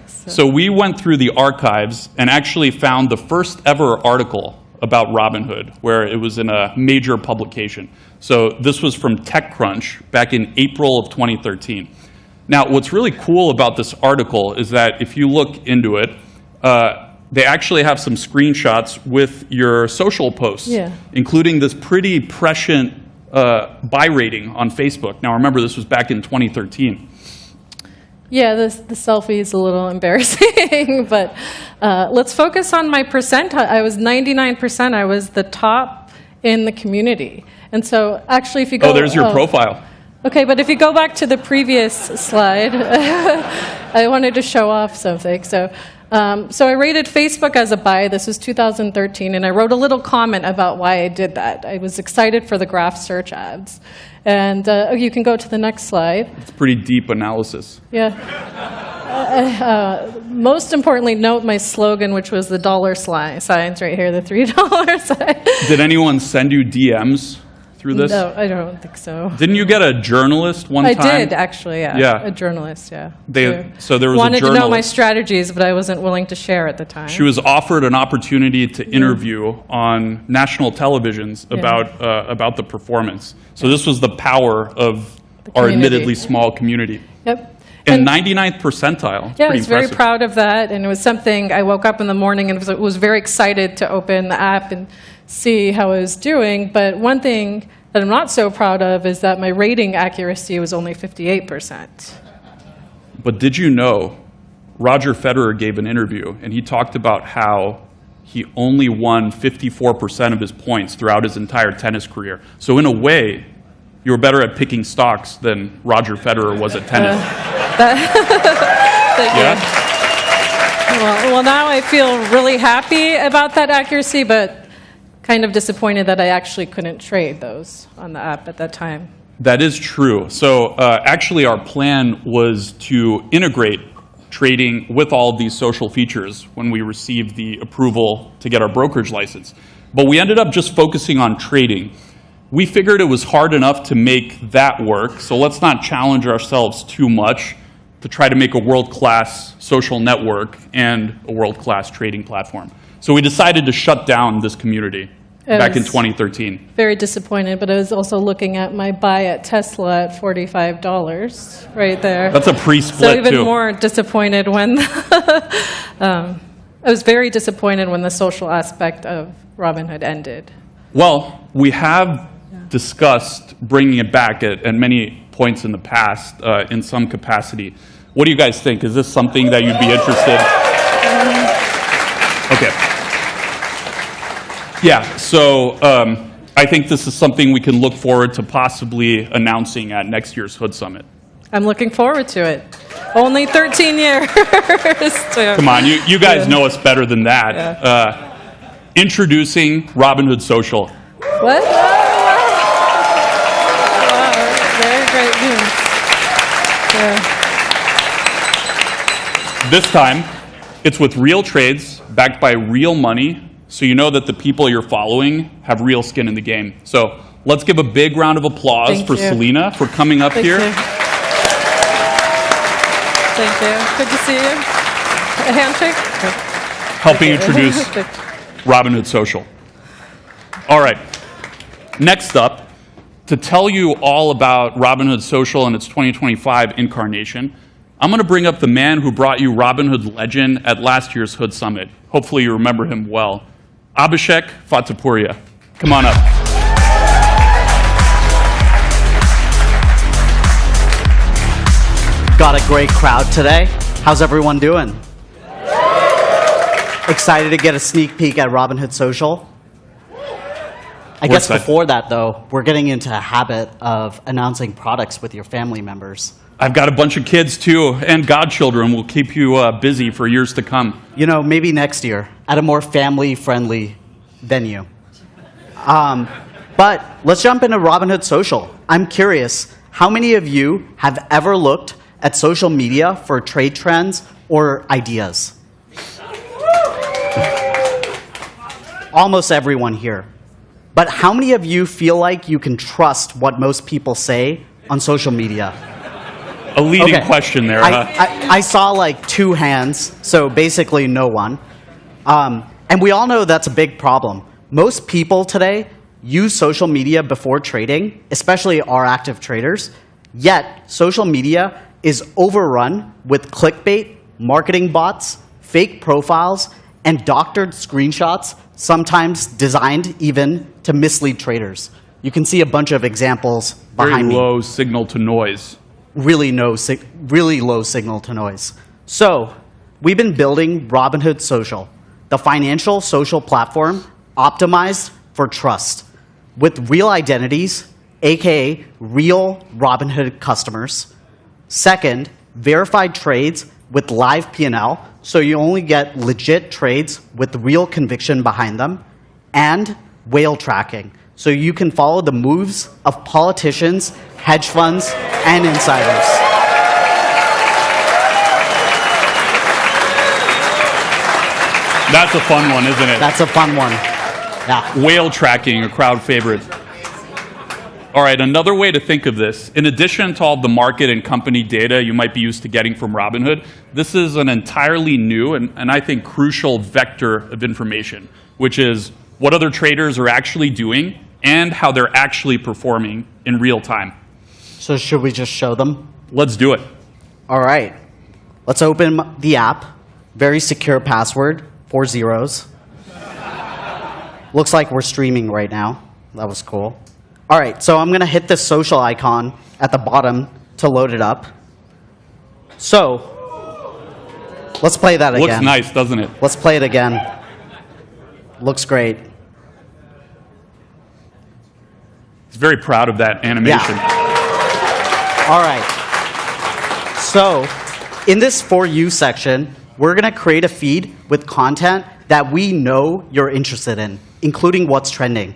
S2: So we went through the archives and actually found the first ever article about Robinhood, where it was in a major publication. So this was from TechCrunch back in April of 2013. Now, what's really cool about this article is that if you look into it, they actually have some screenshots with your social posts, including this pretty prescient buy rating on Facebook. Now, remember, this was back in 2013.
S13: Yeah, the selfie is a little embarrassing, but let's focus on my percent. I was 99%. I was the top in the community. And so actually if you go...
S2: Oh, there's your profile.
S13: Okay, but if you go back to the previous slide, I wanted to show off something. So I rated Facebook as a buy. This was 2013, and I wrote a little comment about why I did that. I was excited for the graph search ads. And you can go to the next slide.
S2: It's pretty deep analysis.
S13: Yeah. Most importantly, note my slogan, which was the dollar signs right here, the $3 sign.
S2: Did anyone send you DMs through this?
S13: No, I don't think so.
S2: Didn't you get a journalist one time?
S13: I did, actually, yeah.
S2: Yeah.
S13: A journalist, yeah.
S2: So there was a
S13: wanted
S2: journalist.
S13: to know my strategies, but I wasn't willing to share at the time.
S2: She was offered an opportunity to interview on national televisions about the performance. So this was the power of our admittedly small community.
S13: Yep.
S2: And 99th percentile.
S13: Yeah, I was very proud of that, and it was something I woke up in the morning and was very excited to open the app and see how I was doing. But one thing that I'm not so proud of is that my rating accuracy was only 58%.
S2: But did you know Roger Federer gave an interview, and he talked about how he only won 54% of his points throughout his entire tennis career. So in a way, you were better at picking stocks than Roger Federer was at tennis.
S13: Thank you. Well, now I feel really happy about that accuracy, but kind of disappointed that I actually couldn't trade those on the app at that time.
S2: That is true. So actually our plan was to integrate trading with all of these social features when we received the approval to get our brokerage license. But we ended up just focusing on trading. We figured it was hard enough to make that work, so let's not challenge ourselves too much to try to make a world-class social network and a world-class trading platform. So we decided to shut down this community back in 2013.
S13: Very disappointed, but I was also looking at my buy at Tesla at $45 right there.
S2: That's a pre-split,
S13: so even
S2: too.
S13: more disappointed when I was very disappointed when the social aspect of Robinhood ended.
S2: Well, we have discussed bringing it back at many points in the past in some capacity. What do you guys think? Is this something that you'd be interested in? Okay. Yeah, so I think this is something we can look forward to possibly announcing at next year's Hood Summit.
S13: I'm looking forward to it. Only 13 years.
S2: Come on, you guys know us better than that.
S13: Yeah.
S2: Introducing Robinhood Social.
S13: What? Very great news. Yeah.
S2: This time, It's with real trades, backed by real money, so you know that the people you're following have real skin in the game. So let's give a big round of applause
S13: Thank
S2: for
S13: you.
S2: Selena for coming up
S13: Thank
S2: here.
S13: you. Thank you. Good to see you. A handshake?
S2: Helping introduce Robinhood Social. All right. Next up, to tell you all about Robinhood Social and its 2025 incarnation, I'm going to bring up the man who brought you Robinhood Legend at last year's Hood Summit. Hopefully you remember him well. Abhishek Fatapuria. Come on up.
S14: Got a great crowd today. How's everyone doing? Excited to get a sneak peek at Robinhood Social? I guess before that, though, we're getting into a habit of announcing products with your family members.
S2: I've got a bunch of kids, too, and godchildren will keep you busy for years to come.
S14: You know, maybe next year at a more family-friendly venue. But let's jump into Robinhood Social. I'm curious, how many of you have ever looked at social media for trade trends or ideas? Almost everyone here. But how many of you feel like you can trust what most people say on social media?
S2: A leading question there, huh?
S14: I saw like 2 hands, so basically no one. And we all know that's a big problem. Most people today use social media before trading, especially our active traders, yet social media is overrun with clickbait, marketing bots, fake profiles, and doctored screenshots, sometimes designed even to mislead traders. You can see a bunch of examples behind me.
S2: Very low signal to noise.
S14: Really low signal to noise. So we've been building Robinhood Social, the financial social platform optimized for trust, with real identities, aka real Robinhood customers. Second, verified trades with live P&L, so you only get legit trades with real conviction behind them. And whale tracking, so you can follow the moves of politicians, hedge funds, and insiders.
S2: That's a fun one, isn't it?
S14: That's a fun one. Yeah.
S2: Whale tracking, a crowd favorite. All right, another way to think of this, in addition to all the market and company data you might be used to getting from Robinhood, this is an entirely new and I think crucial vector of information, which is what other traders are actually doing and how they're actually performing in real time.
S14: So should we just show them?
S2: Let's do it.
S14: All right. Let's open the app. Very secure password, 4 zeros. Looks like we're streaming right now. That was cool. All right, so I'm going to hit the social icon at the bottom to load it up. So let's play that again.
S2: Looks nice, doesn't it?
S14: Let's play it again. Looks great.
S2: He's very proud of that animation.
S14: Yeah. All right. So in this For You section, we're going to create a feed with content that we know you're interested in, including what's trending.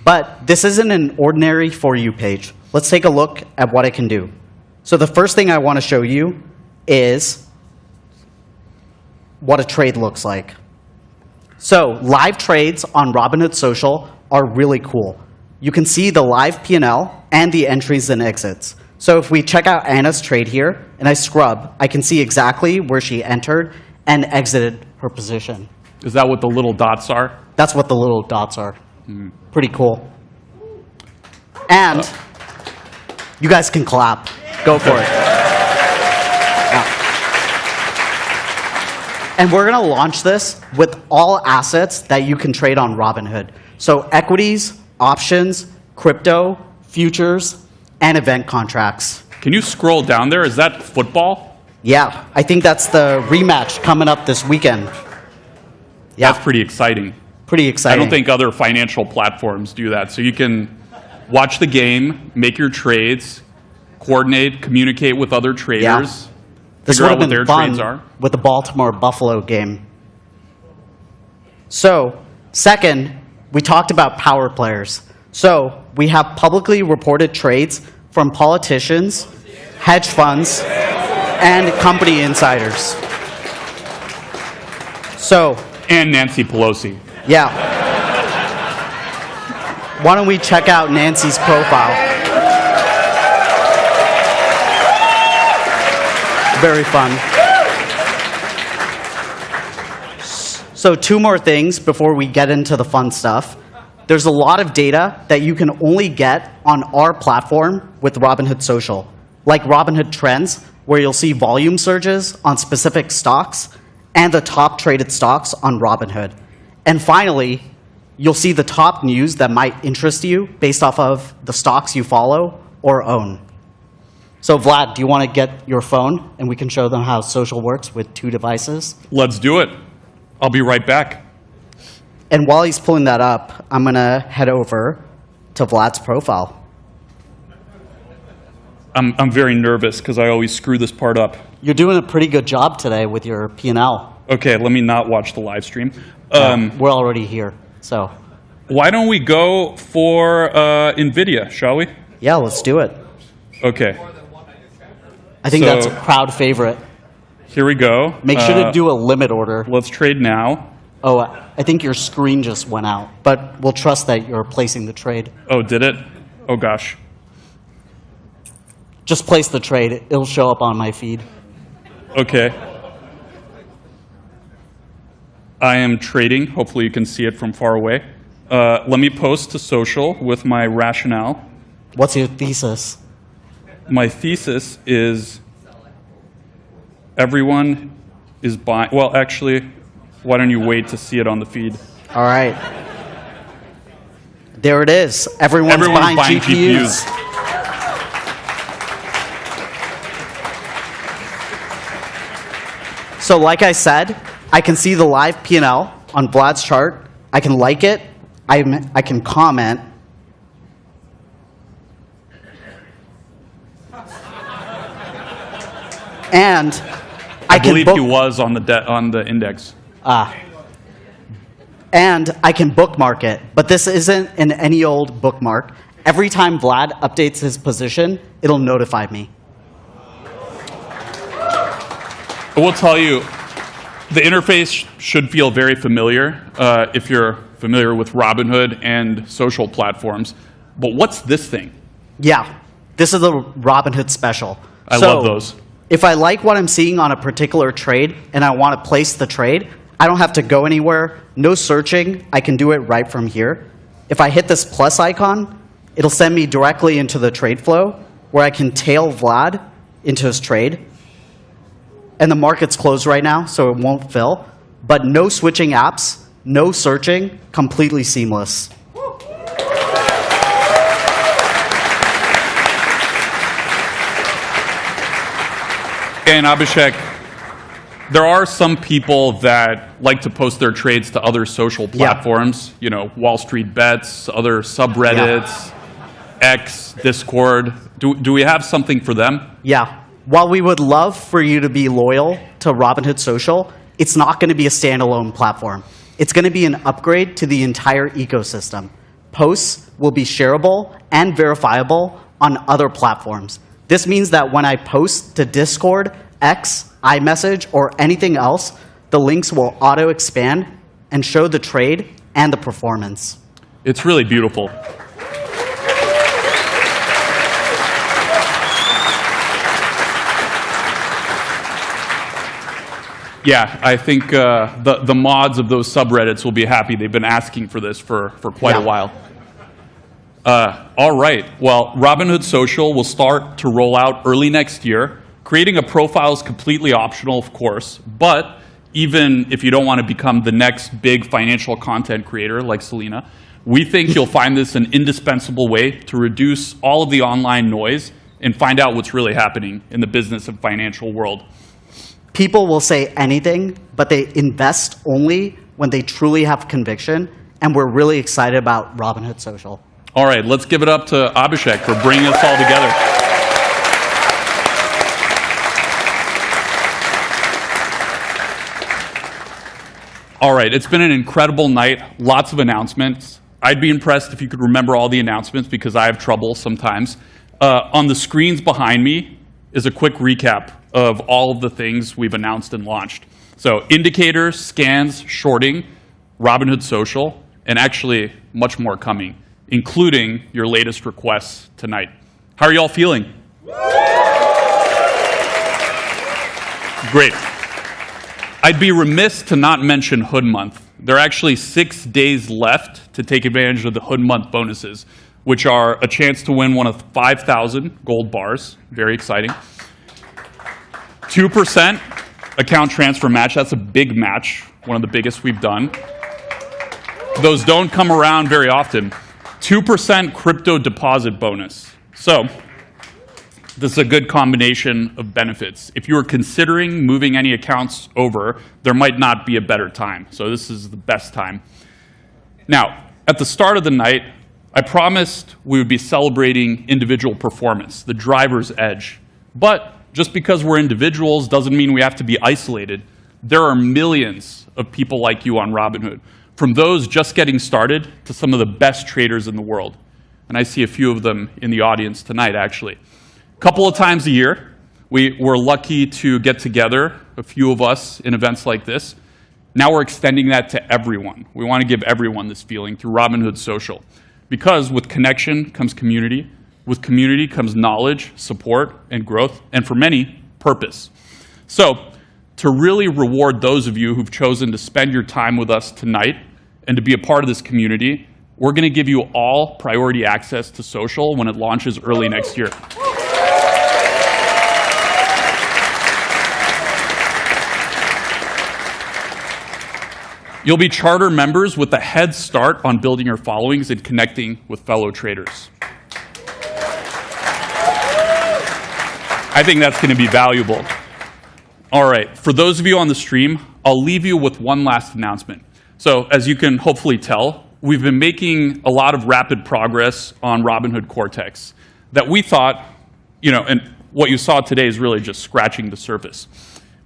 S14: But this isn't an ordinary For You page. Let's take a look at what it can do. So the first thing I want to show you is what a trade looks like. So live trades on Robinhood Social are really cool. You can see the live P&L and the entries and exits. So if we check out Anna's trade here, and I scrub, I can see exactly where she entered and exited her position.
S2: Is that what the little dots are?
S14: That's what the little dots are. Pretty cool. And you guys can clap. Go for it. Yeah. And we're going to launch this with all assets that you can trade on Robinhood. So equities, options, crypto, futures, and event contracts.
S2: Can you scroll down there? Is that football?
S14: Yeah, I think that's the rematch coming up this weekend. Yeah.
S2: That's pretty exciting.
S14: Pretty exciting.
S2: I don't think other financial platforms do that. So you can watch the game, make your trades, coordinate, communicate with other traders,
S14: Yeah. This
S2: figure
S14: would
S2: out
S14: have
S2: what their
S14: been fun
S2: trades are.
S14: with the Baltimore-Buffalo game. So, second, we talked about power players. So, we have publicly reported trades from politicians, hedge funds, and company insiders. So,
S2: And Nancy Pelosi.
S14: yeah. Why don't we check out Nancy's profile? Very fun. So 2 more things before we get into the fun stuff. There's a lot of data that you can only get on our platform with Robinhood Social, like Robinhood Trends, where you'll see volume surges on specific stocks and the top traded stocks on Robinhood. And finally, you'll see the top news that might interest you based off of the stocks you follow or own. So Vlad, do you want to get your phone and we can show them how social works with 2 devices?
S2: Let's do it. I'll be right back.
S14: And while he's pulling that up, I'm going to head over to Vlad's profile.
S2: I'm very nervous because I always screw this part up.
S14: You're doing a pretty good job today with your P&L.
S2: Okay, let me not watch the live stream.
S14: We're already here, so.
S2: Why don't we go for NVIDIA, shall we?
S14: Yeah, let's do it.
S2: Okay.
S14: I think
S2: So-
S14: that's a crowd favorite.
S2: Here we go.
S14: Make sure to do a limit order.
S2: Let's trade now.
S14: Oh, I think your screen just went out, but we'll trust that you're placing the trade.
S2: Oh, did it? Oh, gosh.
S14: Just place the trade. It'll show up on my feed.
S2: Okay. I am trading. Hopefully you can see it from far away. Let me post to social with my rationale.
S14: What's your thesis?
S2: My thesis is everyone is buying. Well, actually, why don't you wait to see it on the feed?
S14: All right. There it is. Everyone's buying GPUs. So like I said, I can see the live P&L on Vlad's chart. I can like it. I can comment. And
S2: I believe he was on the index.
S14: And I can bookmark it, but this isn't an any old bookmark. Every time Vlad updates his position, it'll notify me.
S2: I will tell you, the interface should feel very familiar if you're familiar with Robinhood and social platforms. But what's this thing?
S14: Yeah, this is the Robinhood special.
S2: I love those.
S14: If I like what I'm seeing on a particular trade and I want to place the trade, I don't have to go anywhere, no searching, I can do it right from here. If I hit this plus icon, it'll send me directly into the trade flow where I can tail Vlad into his trade. And the market's closed right now, so it won't fill. But no switching apps, no searching, completely seamless.
S2: And Abhishek, there are some people that like to post their trades to other social platforms, you know, Wall Street Bets, other subreddits, X, Discord. Do we have something for them?
S14: Yeah. While we would love for you to be loyal to Robinhood Social, it's not going to be a standalone platform. It's going to be an upgrade to the entire ecosystem. Posts will be shareable and verifiable on other platforms. This means that when I post to Discord, X, iMessage, or anything else, the links will auto-expand and show the trade and the performance.
S2: It's really beautiful. Yeah, I think the mods of those subreddits will be happy. They've been asking for this for quite a while. All right. Well, Robinhood Social will start to roll out early next year. Creating a profile is completely optional, of course, but even if you don't want to become the next big financial content creator like Selena, we think you'll find this an indispensable way to reduce all of the online noise and find out what's really happening in the business and financial world.
S14: People will say anything, but they invest only when they truly have conviction, and we're really excited about Robinhood Social.
S2: All right, let's give it up to Abhishek for bringing us all together. All right, it's been an incredible night, lots of announcements. I'd be impressed if you could remember all the announcements because I have trouble sometimes. On the screens behind me is a quick recap of all of the things we've announced and launched. So indicators, scans, shorting, Robinhood Social, and actually much more coming, including your latest requests tonight. How are y'all feeling? Great. I'd be remiss to not mention Hood Month. There are actually 6 days left to take advantage of the Hood Month bonuses, which are a chance to win one of 5,000 gold bars. Very exciting. 2% account transfer match. That's a big match, one of the biggest we've done. Those don't come around very often. 2% crypto deposit bonus. So this is a good combination of benefits. If you are considering moving any accounts over, there might not be a better time. So this is the best time. Now, at the start of the night, I promised we would be celebrating individual performance, the driver's edge. But just because we're individuals doesn't mean we have to be isolated. There are millions of people like you on Robinhood, from those just getting started to some of the best traders in the world. And I see a few of them in the audience tonight, actually. A couple of times a year, we're lucky to get together, a few of us, in events like this. Now we're extending that to everyone. We want to give everyone this feeling through Robinhood Social. Because with connection comes community. With community comes knowledge, support, and growth, and for many, purpose. So to really reward those of you who've chosen to spend your time with us tonight and to be a part of this community, we're going to give you all priority access to social when it launches early next year. You'll be charter members with a head start on building your followings and connecting with fellow traders. I think that's going to be valuable. All right, for those of you on the stream, I'll leave you with one last announcement. So as you can hopefully tell, we've been making a lot of rapid progress on Robinhood Cortex that we thought, and what you saw today is really just scratching the surface.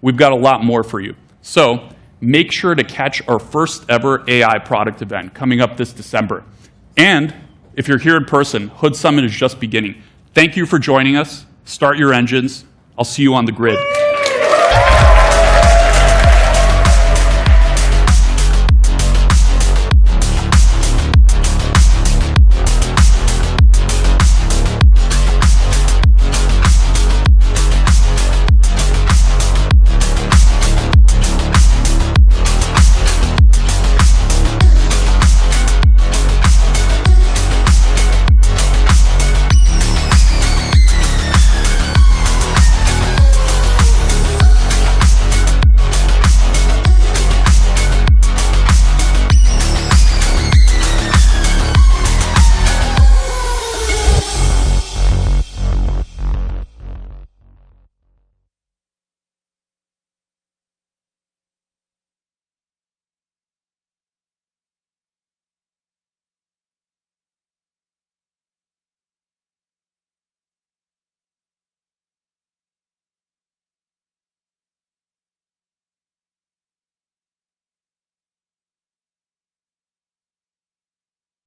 S2: We've got a lot more for you. So make sure to catch our first ever AI product event coming up this December. And if you're here in person, Hood Summit is just beginning. Thank you for joining us. Start your engines. I'll see you on the grid.